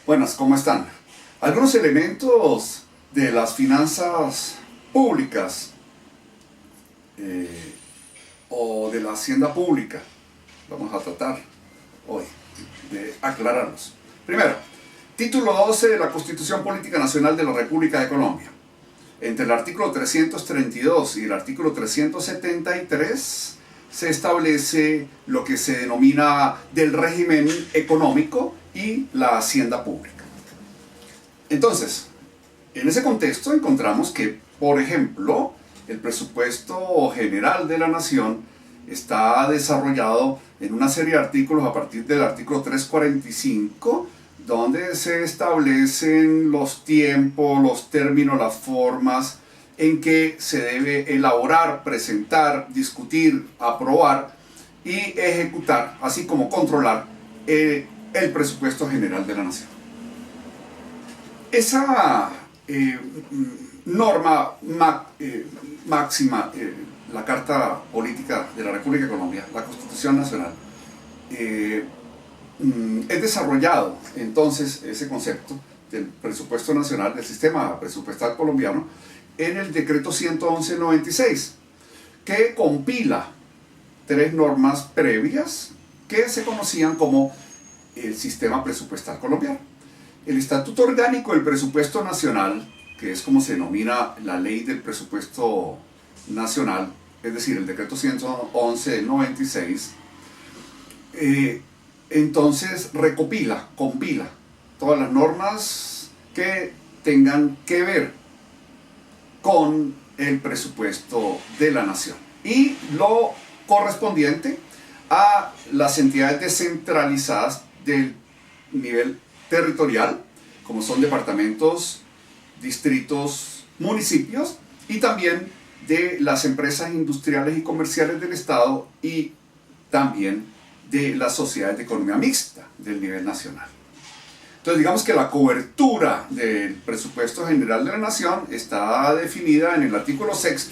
Buenas, ¿cómo están? Algunos elementos de las finanzas públicas o de la hacienda pública vamos a tratar hoy de aclararlos. Primero, título 12 de la Constitución Política Nacional de la República de Colombia. Entre el artículo 332 y el artículo 373 se establece lo que se denomina del régimen económico y la hacienda pública. Entonces, en ese contexto encontramos que, por ejemplo, el presupuesto general de la nación está desarrollado en una serie de artículos a partir del artículo 345, donde se establecen los tiempos, los términos, las formas en que se debe elaborar, presentar, discutir, aprobar y ejecutar, así como controlar el presupuesto general de la nación. Esa norma máxima, la Carta Política de la República de Colombia, la Constitución Nacional, es desarrollado entonces ese concepto del presupuesto nacional, del sistema presupuestal colombiano, en el decreto 111/96, que compila tres normas previas que se conocían como el sistema presupuestal colombiano. El Estatuto Orgánico del Presupuesto Nacional, que es como se denomina la ley del presupuesto nacional, es decir, el decreto 111/96, entonces compila todas las normas que tengan que ver con el presupuesto de la nación y lo correspondiente a las entidades descentralizadas del nivel territorial, como son departamentos, distritos, municipios, y también de las empresas industriales y comerciales del Estado y también de las sociedades de economía mixta del nivel nacional. Entonces, digamos que la cobertura del presupuesto general de la nación está definida en el artículo 6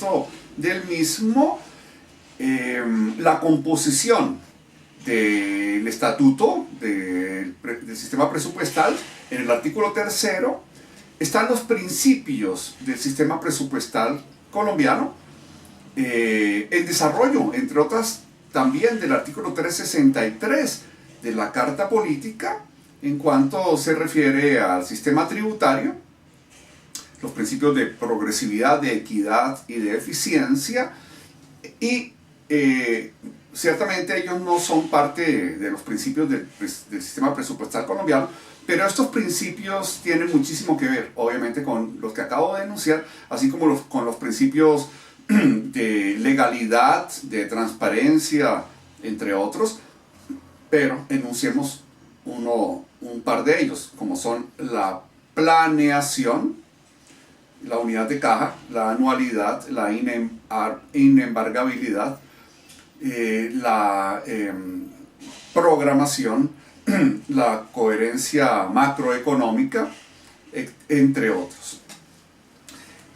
del mismo. La composición del estatuto del sistema presupuestal, en el artículo 3 están los principios del sistema presupuestal colombiano, el desarrollo, entre otras, también del artículo 363 de la Carta Política, en cuanto se refiere al sistema tributario, los principios de progresividad, de equidad y de eficiencia, y ciertamente ellos no son parte de los principios del sistema presupuestal colombiano, pero estos principios tienen muchísimo que ver, obviamente, con los que acabo de enunciar, así como con los principios de legalidad, de transparencia, entre otros, pero enunciemos un par de ellos, como son la planeación, la unidad de caja, la anualidad, la inembargabilidad, la programación, la coherencia macroeconómica, entre otros.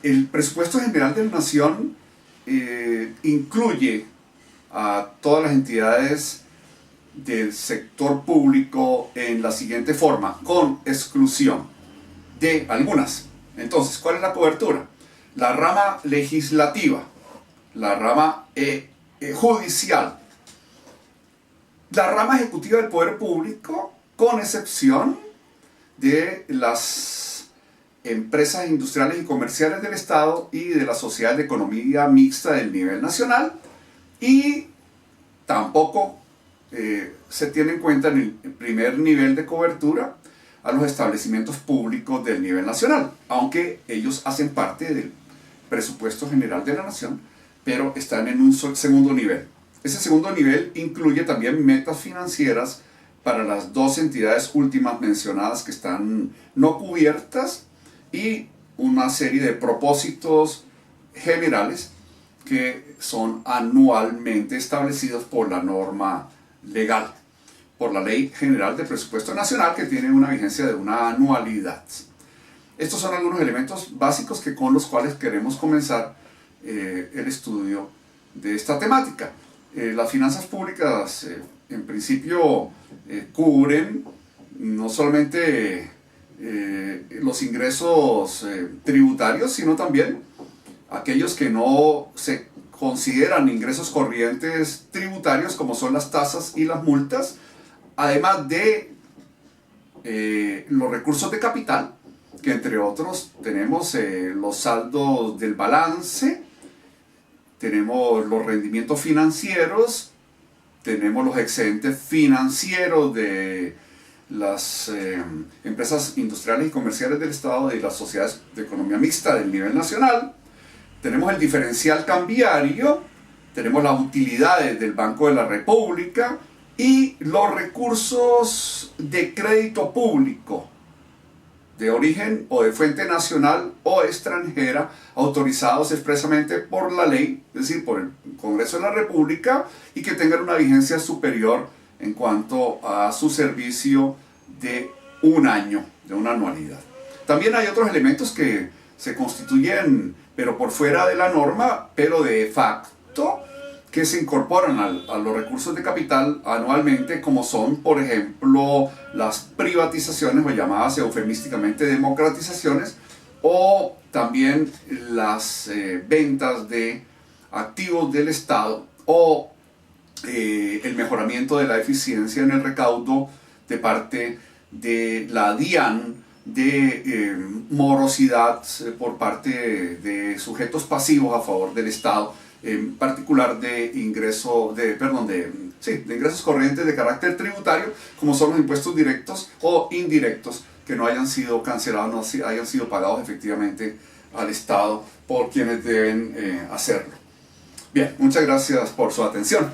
El presupuesto general de la nación incluye a todas las entidades del sector público en la siguiente forma, con exclusión de algunas. Entonces, ¿cuál es la cobertura? La rama legislativa, la rama judicial, la rama ejecutiva del poder público, con excepción de las empresas industriales y comerciales del Estado y de las sociedades de economía mixta del nivel nacional, y tampoco se tiene en cuenta en el primer nivel de cobertura a los establecimientos públicos del nivel nacional, aunque ellos hacen parte del presupuesto general de la nación, pero están en un segundo nivel. Ese segundo nivel incluye también metas financieras para las dos entidades últimas mencionadas que están no cubiertas y una serie de propósitos generales que son anualmente establecidos por la norma legal, por la Ley General de Presupuesto Nacional, que tiene una vigencia de una anualidad. Estos son algunos elementos básicos con los cuales queremos comenzar el estudio de esta temática. Las finanzas públicas en principio cubren no solamente los ingresos tributarios, sino también aquellos que no se consideran ingresos corrientes tributarios, como son las tasas y las multas, además de los recursos de capital, que entre otros tenemos los saldos del balance, tenemos los rendimientos financieros, tenemos los excedentes financieros de las empresas industriales y comerciales del Estado, de las sociedades de economía mixta del nivel nacional, tenemos el diferencial cambiario, tenemos las utilidades del Banco de la República y los recursos de crédito público de origen o de fuente nacional o extranjera autorizados expresamente por la ley, es decir, por el Congreso de la República, y que tengan una vigencia superior en cuanto a su servicio de un año, de una anualidad. También hay otros elementos que se constituyen, pero por fuera de la norma, pero de facto, que se incorporan a los recursos de capital anualmente, como son, por ejemplo, las privatizaciones, o llamadas eufemísticamente democratizaciones, o también las ventas de activos del Estado, o el mejoramiento de la eficiencia en el recaudo de parte de la DIAN, de morosidad por parte de sujetos pasivos a favor del Estado, en particular de ingresos corrientes de carácter tributario, como son los impuestos directos o indirectos que no hayan sido cancelados, no hayan sido pagados efectivamente al Estado por quienes deben hacerlo. Bien, muchas gracias por su atención.